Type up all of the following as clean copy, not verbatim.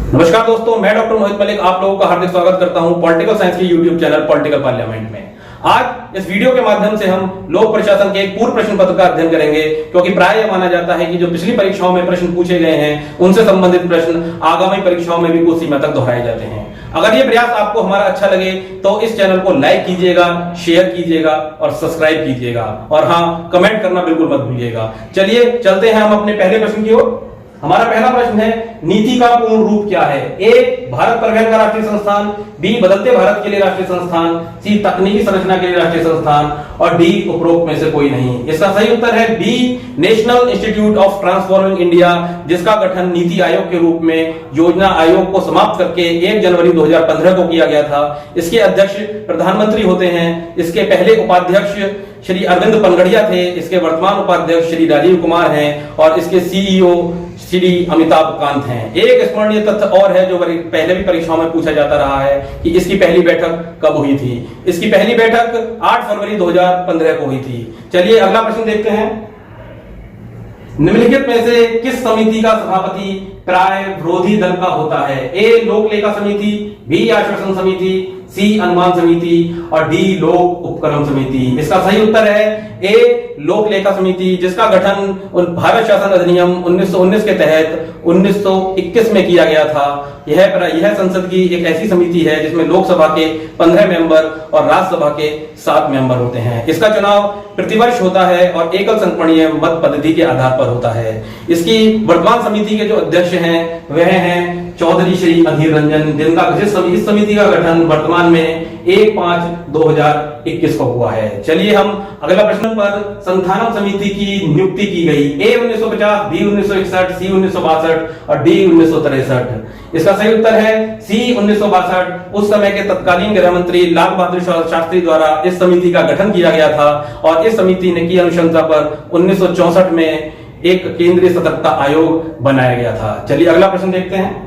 नमस्कार दोस्तों, मैं डॉक्टर मोहित मलिक आप लोगों का हार्दिक स्वागत करता हूं पॉलिटिकल साइंस के यूट्यूब चैनल पॉलिटिकल पार्लियामेंट में। आज इस वीडियो के माध्यम से हम लोक प्रशासन के एक पूर्व प्रश्न पत्र का अध्ययन करेंगे, क्योंकि प्राय यह माना जाता है कि जो पिछली परीक्षाओं में प्रश्न पूछे गए हैं उनसे संबंधित प्रश्न आगामी परीक्षाओं में भी कुछ सीमा तक दोहराए जाते हैं। अगर ये प्रयास आपको हमारा अच्छा लगे तो इस चैनल को लाइक कीजिएगा, शेयर कीजिएगा और सब्सक्राइब कीजिएगा, और हाँ, कमेंट करना बिल्कुल मत भूलिएगा। चलिए चलते हैं हम अपने पहले प्रश्न की ओर। हमारा पहला प्रश्न है, नीति का पूर्ण रूप क्या है? ए, भारत परिवहन का राष्ट्रीय संस्थान, बी, बदलते भारत के लिए राष्ट्रीय संस्थान, सी, तकनीकी संरचना के लिए राष्ट्रीय संस्थान, और डी, उपरोक्त में से कोई नहीं। इसका सही उत्तर है B, National Institute of Transforming India, जिसका गठन नीति आयोग के रूप में योजना आयोग को समाप्त करके 1 जनवरी 2015 को किया गया था। इसके अध्यक्ष प्रधानमंत्री होते हैं। इसके पहले उपाध्यक्ष श्री अरविंद पनगड़िया थे। इसके वर्तमान उपाध्यक्ष श्री राजीव कुमार हैं और इसके सीईओ श्री अमिताभ कांत हैं। एक स्मरणीय तथ्य और है जो पहले भी परीक्षाओं में पूछा जाता रहा है कि इसकी पहली बैठक कब हुई थी। इसकी पहली बैठक 8 फरवरी 2015 को हुई थी। चलिए अगला प्रश्न देखते हैं। निम्नलिखित में से किस समिति का सभापति प्राय विरोधी दल का होता है? ए, लोक लेखा समिति, बी, आश्वासन समिति, सी, अनुमान समिति, और डी, लोक उपक्रम समिति। इसका सही उत्तर है ए, लोक लेखा समिति, जिसका गठन भारत शासन अधिनियम 1919 के तहत 1921 में किया गया था। यह संसद की एक ऐसी समिति है जिसमें लोकसभा के 15 मेंबर और राज्यसभा के 7 मेंबर होते हैं। इसका चुनाव प्रतिवर्ष होता है और एकल संगणनीय मत पद्धति के आधार पर होता है। इसकी वर्तमान समिति के जो अध्यक्ष हैं वह हैं चौधरी श्री अधीर रंजन, जिनका इस समिति का गठन वर्तमान में 1/5/2021 को हुआ है। चलिए हम अगला प्रश्न पर संस्थानम समिति की नियुक्ति की गई। ए, 1950, बी, 1961, सी, 1962 और डी, 1963। इसका सही उत्तर है सी, 1962। उस समय के तत्कालीन गृह मंत्री लाल बहादुर शास्त्री द्वारा इस समिति का गठन किया गया था और इस समिति ने की अनुशंसा पर 1964 में एक केंद्रीय सतर्कता आयोग बनाया गया था। चलिए अगला प्रश्न देखते हैं।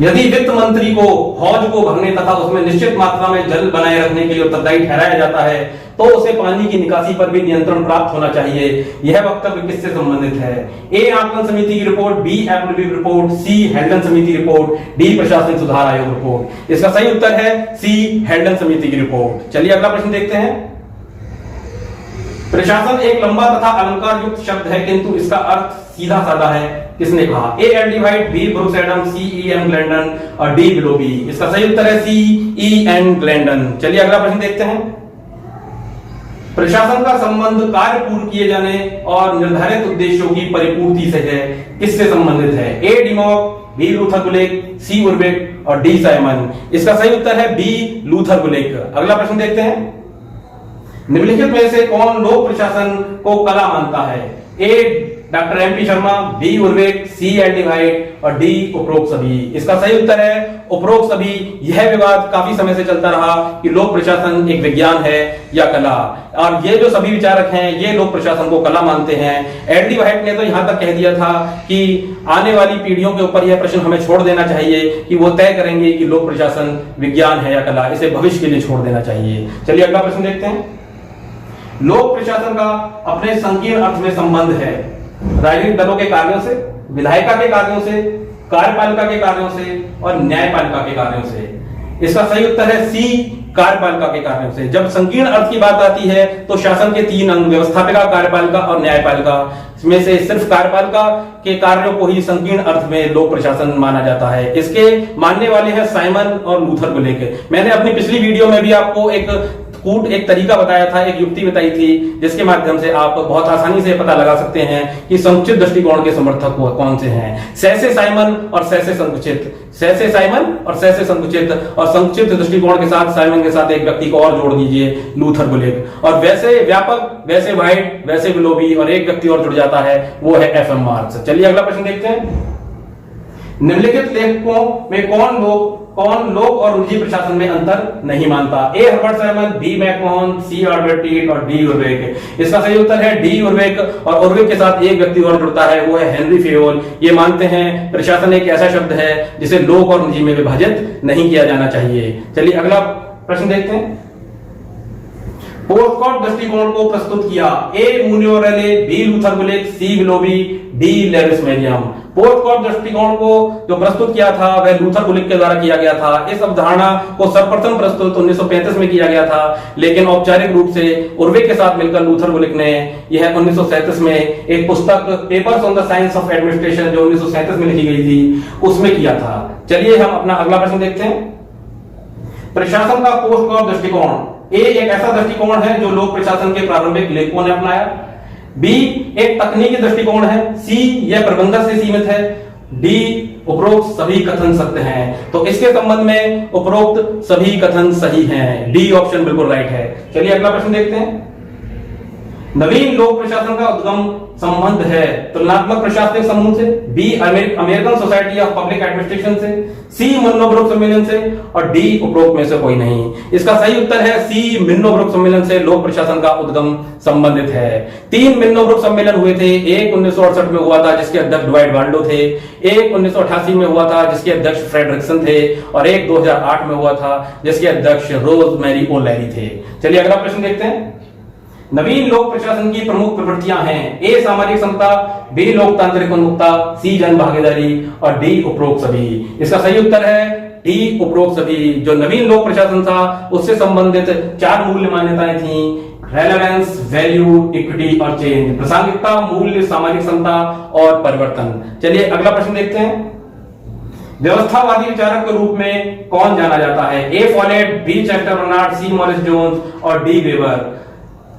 यदि वित्त मंत्री को हौज को भरने तथा उसमें निश्चित मात्रा में जल बनाए रखने के लिए उत्तरदायी ठहराया जाता है तो उसे पानी की निकासी पर भी नियंत्रण प्राप्त होना चाहिए। यह वक्तव्य किससे संबंधित है? ए, आकलन समिति की रिपोर्ट, बी, एप्पलबी रिपोर्ट, सी, हेल्डन समिति रिपोर्ट, डी, प्रशासनिक सुधार आयोग रिपोर्ट। इसका सही उत्तर है सी, हेल्डन समिति की रिपोर्ट। चलिए अगला प्रश्न देखते हैं। प्रशासन एक लंबा तथा अलंकार युक्त शब्द है, किंतु इसका अर्थ सीधा साधा है। किसने कहा? A, L White, B, Brooks Adam, C, E N Gladden और डी, विलोबी। इसका सही उत्तर है सी, ई एन ग्लैंडन। चलिए अगला प्रश्न देखते हैं। प्रशासन का संबंध कार्य पूर्ण किए जाने और निर्धारित उद्देश्यों की परिपूर्ति से है। किससे संबंधित है? ए, डिमॉक, बी, लूथर गुलेक, सी, उर्बिक और डी, साइमन। इसका सही उत्तर है बी, लूथर गुलेक। अगला प्रश्न देखते हैं। निम्नलिखित में से कौन लोक प्रशासन को कला मानता है? ए, डॉक्टर एमपी शर्मा, बी, उर्विक, सी, एल वाइट और डी, उपरोक्त सभी। इसका सही उत्तर है उपरोक्त सभी। यह विवाद काफी समय से चलता रहा कि लोक प्रशासन एक विज्ञान है या कला, और ये जो सभी विचारक हैं ये लोक प्रशासन को कला मानते हैं। एल वाइट ने तो यहां तक कह दिया था कि आने वाली पीढ़ियों के ऊपर यह प्रश्न हमें छोड़ देना चाहिए कि वो तय करेंगे कि लोक प्रशासन विज्ञान है या कला, इसे भविष्य के लिए छोड़ देना चाहिए। चलिए अगला प्रश्न देखते हैं। लोक प्रशासन का अपने संकीर्ण अर्थ में संबंध है राजनीतिक दलों के कार्यों से, विधायिका के कार्यों से, कार्यपालिका के कार्यों से और न्यायपालिका के कार्यों से। इसका सही उत्तर है सी, कार्यपालिका के कार्यों से। जब संकीर्ण अर्थ की बात आती है तो शासन के 3 अंग, व्यवस्थापिका, कार्यपालिका और न्यायपालिका, इसमें से सिर्फ कार्यपालिका के कार्यों को ही संकीर्ण अर्थ में लोक प्रशासन माना जाता है। इसके मानने वाले हैं साइमन और लूथर गुलेक। मैंने अपनी पिछली वीडियो में भी आपको एक तरीका बताया था, एक युक्ति बताई थी, जिसके माध्यम से आप बहुत आसानी से पता लगा सकते हैं कि संकुचित दृष्टिकोण के समर्थक कौन से हैं। सैसे साइमन और सैसे संकुचित, सैसे साइमन और सैसे संकुचित, और संकुचित दृष्टिकोण के साथ साइमन के साथ एक व्यक्ति को और जोड़ दीजिए, लूथर गुलेक, और वैसे व्यापक, वैसे वाइट, वैसे विलोबी, और एक व्यक्ति और जुड़ जाता है, वो है एफ.एम. मार्क्स। चलिए अगला प्रश्न देखते हैं। निम्नलिखित लेखकों में कौन लोक और निजी प्रशासन में अंतर नहीं मानता? ए, हर्बर्ट साइमन, बी, मैकमोहन, सी, ऑल्बर्ट टीट और डी, उर्विक। इसका सही उत्तर है डी, उर्विक, और उर्विक के साथ एक व्यक्ति और जुड़ता है, वो है हेनरी फेयोल। ये मानते हैं प्रशासन एक ऐसा शब्द है जिसे लोक और निजी में विभाजित नहीं किया जाना चाहिए। चलिए अगला प्रश्न देखते हैं। पोस्टकॉर्ड दृष्टिकोण को प्रस्तुत किया? ए, मुनियोरेले, B, Luther Gulick, C, Willoughby, D Lewis Merriam. POSDCORB दृष्टिकोण को जो प्रस्तुत किया था वह लूथर गुलिक के द्वारा किया गया था। इस अवधारणा को सर्वप्रथम प्रस्तुत 1935 में किया गया था, लेकिन औपचारिक रूप से उर्विक के साथ मिलकर लूथर गुलिक ने यह 1937 में एक पुस्तक papers on the science of administration जो 1937 में लिखी गई थी उसमें किया था। चलिए हम अपना अगला प्रश्न देखते हैं। प्रशासन का पोस्ट कॉर्प दृष्टिकोण। ए एक ऐसा दृष्टिकोण है जो लोक प्रशासन के प्रारंभिक लेखकों ने अपनाया। बी एक तकनीकी दृष्टिकोण है। सी यह प्रबंधक से सीमित है। डी उपरोक्त सभी कथन सत्य हैं। तो इसके संबंध में उपरोक्त सभी कथन सही हैं। डी ऑप्शन बिल्कुल राइट है। चलिए अगला प्रश्न देखते हैं। नवीन लोक प्रशासन का उद्गम संबंध है तुलनात्मक प्रशासनिक समूह से, B American Society of Public Administration से, सी मन्नो-ब्रुक सम्मेलन से और डी उपरोक्त में से कोई नहीं। इसका सही उत्तर है सी मन्नो-ब्रुक सम्मेलन से लोक प्रशासन का उद्गम संबंधित है। 3 मन्नो-ब्रुक सम्मेलन हुए थे। एक 1968 में हुआ था जिसके अध्यक्ष ड्वाइट वाल्डो थे, एक 1988 में हुआ था जिसके अध्यक्ष फ्रेडरिक्सन थे और एक 2008 में हुआ था जिसके अध्यक्ष रोज मैरी ओ'लैरी थे। चलिए अगला प्रश्न देखते हैं। नवीन लोक प्रशासन की प्रमुख प्रवृत्तियां हैं। ए सामाजिक समता, बी लोकतांत्रिक उन्मुखता, सी जन भागीदारी और डी उपरोक्त सभी। इसका सही उत्तर है डी उपरोक्त सभी। जो नवीन लोक प्रशासन था उससे संबंधित 4 मूल्य मान्यताएं थी। रेलेवेंस, वैल्यू, इक्विटी और चेंज। प्रासंगिकता, मूल्य, सामाजिक समता और परिवर्तन। चलिए अगला प्रश्न देखते हैं। व्यवस्थावादी विचारक के रूप में कौन जाना जाता है? ए फॉलेट, बी चेस्टर बर्नार्ड, सी मॉरिस जोन्स और डी वेबर।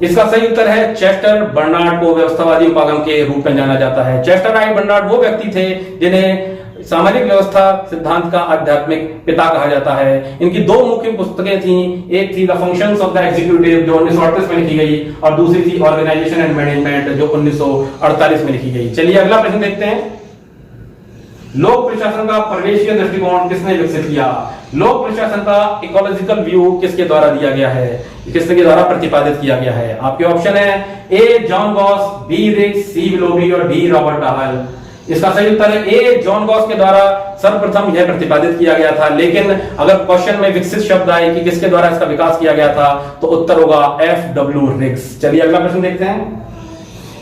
इसका सही उत्तर है चेस्टर बर्नार्ड को व्यवस्थावादी उपागम के रूप में जाना जाता है। चेस्टर आई बर्नार्ड वो व्यक्ति थे जिन्हें सामाजिक व्यवस्था सिद्धांत का आध्यात्मिक पिता कहा जाता है। इनकी 2 मुख्य पुस्तकें थी। एक थी the functions of the executive जो 1938 में लिखी गई और दूसरी थी ऑर्गेनाइजेशन एंड मैनेजमेंट जो 1948 में लिखी गई। चलिए अगला प्रश्न देखते हैं। लोक प्रशासन का प्रवेशीय दृष्टिकोण किसने विकसित किया? लोक प्रशासन का इकोलॉजिकल व्यू किसके द्वारा दिया गया है, किसके द्वारा प्रतिपादित किया गया है? आपके ऑप्शन है ए जॉन गॉस, बी रिक्स, सी विलोबी और डी रॉबर्ट टाहल। इसका सही उत्तर है ए जॉन गॉस के द्वारा सर्वप्रथम यह प्रतिपादित किया गया था, लेकिन अगर क्वेश्चन में विकसित शब्द आए कि किसके द्वारा इसका विकास किया गया था तो उत्तर होगा एफ.डब्ल्यू. रिक्स। चलिए अगला प्रश्न देखते हैं।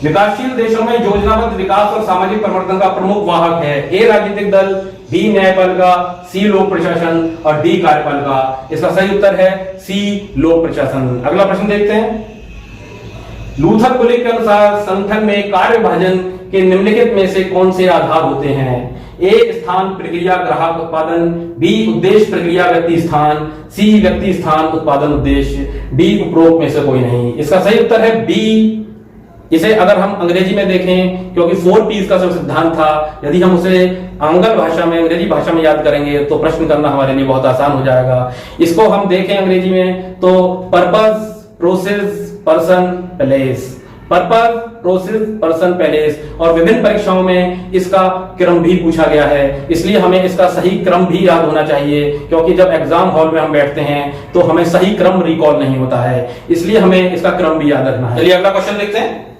विकासशील देशों में योजनाबद्ध विकास और सामाजिक परिवर्तन का प्रमुख वाहक है। ए राजनीतिक दल, बी न्यायपालिका, सी लोक प्रशासन और डी कार्यपालिका। इसका सही उत्तर है सी लोक प्रशासन। अगला प्रश्न देखते हैं। लूथर गुलिक के अनुसार संगठन में कार्य विभाजन के निम्नलिखित में से कौन से आधार होते हैं? ए स्थान प्रक्रिया ग्राहक उत्पादन, बी उद्देश्य प्रक्रिया व्यक्ति स्थान, सी व्यक्ति स्थान उत्पादन उद्देश्य, डी उपरोक्त में से कोई नहीं। इसका सही उत्तर है बी। इसे अगर हम अंग्रेजी में देखें, क्योंकि 4 P's का सब सिद्धांत था, यदि हम उसे आंग्ल भाषा में अंग्रेजी भाषा में याद करेंगे तो प्रश्न करना हमारे लिए बहुत आसान हो जाएगा। इसको हम देखें अंग्रेजी में तो purpose, process, person, place. Purpose, process, person, place. और विभिन्न परीक्षाओं में इसका क्रम भी पूछा गया है, इसलिए हमें इसका सही क्रम भी याद होना चाहिए, क्योंकि जब एग्जाम हॉल में हम बैठते हैं तो हमें सही क्रम रिकॉल नहीं होता है, इसलिए हमें इसका क्रम भी याद रखना है। चलिए अगला क्वेश्चन देखते हैं।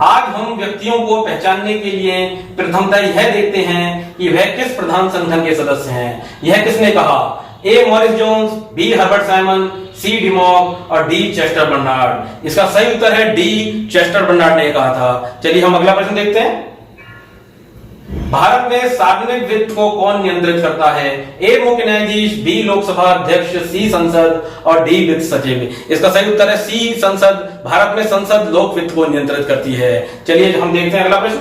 आज हम व्यक्तियों को पहचानने के लिए प्रथमतः यह देखते हैं कि वह किस प्रधान संगठन के सदस्य हैं। यह किसने कहा? A Morris Jones, B Herbert Simon, C Dimock और डी चेस्टर बर्नार्ड। इसका सही उत्तर है डी चेस्टर बर्नार्ड ने कहा था। चलिए हम अगला प्रश्न देखते हैं। भारत में सार्वजनिक वित्त को कौन नियंत्रित करता है? ए मुख्य न्यायाधीश, बी लोकसभा अध्यक्ष, सी संसद और डी वित्त सचिव। इसका सही उत्तर है सी संसद। भारत में संसद लोक वित्त को नियंत्रित करती है। चलिए हम देखते हैं अगला प्रश्न।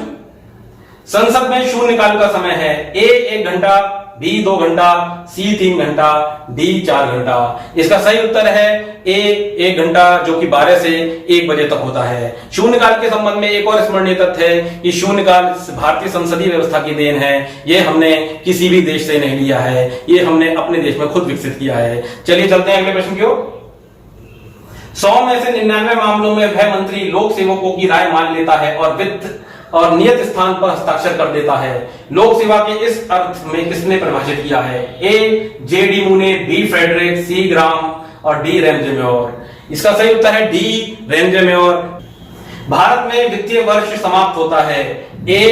संसद में शून्यकाल का समय है। ए 1 घंटा, बी 2 घंटा, सी 3 घंटा, डी 4 घंटा। इसका सही उत्तर है ए 1 घंटा जो कि 12 से 1 बजे तक होता है। शून्यकाल के संबंध में एक और स्मरणीय तथ्य है कि शून्यकाल भारतीय संसदीय व्यवस्था की देन है। ये हमने किसी भी देश से नहीं लिया है, ये हमने अपने देश में खुद विकसित किया है। चलिए चलते हैं अगले प्रश्न की ओर। 100 में से 99 मामलों में वह मंत्री लोक सेवकों की राय मान लेता है और वित्त और नियत स्थान पर हस्ताक्षर कर देता है। लोक सेवा के इस अर्थ में किसने परिभाषित किया है? ए जे.डी. मूने, बी फ्रेडरिक, सी ग्राम और डी रैमजे मेयर। इसका सही उत्तर है डी रैमजे मेयर। भारत में वित्तीय वर्ष समाप्त होता है। ए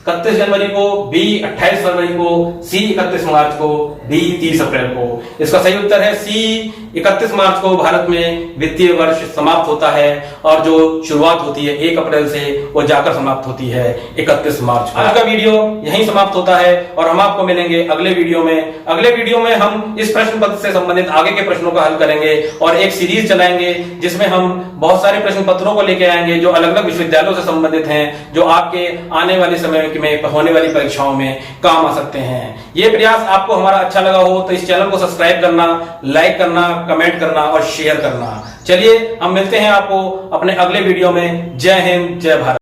31 जनवरी को, बी 28 फरवरी को, सी 31 मार्च को, बी 30 अप्रैल को। इसका सही उत्तर है सी 31 मार्च को भारत में वित्तीय वर्ष समाप्त होता है और जो शुरुआत होती है 1 अप्रैल से वो जाकर समाप्त होती है 31 मार्च को। आज का वीडियो यहीं समाप्त होता है और हम आपको मिलेंगे अगले वीडियो में। अगले वीडियो में हम इस प्रश्न पत्र से संबंधित आगे के प्रश्नों का हल करेंगे और एक सीरीज चलाएंगे जिसमें हम बहुत सारे प्रश्न पत्रों को लेकर आएंगे जो अलग अलग विश्वविद्यालयों से संबंधित हैं, जो आपके आने वाले समय में होने वाली परीक्षाओं में काम आ सकते हैं। ये प्रयास आपको हमारा अच्छा लगा हो तो इस चैनल को सब्सक्राइब करना, लाइक करना, कमेंट करना और शेयर करना। चलिए हम मिलते हैं आपको अपने अगले वीडियो में। जय हिंद, जय भारत।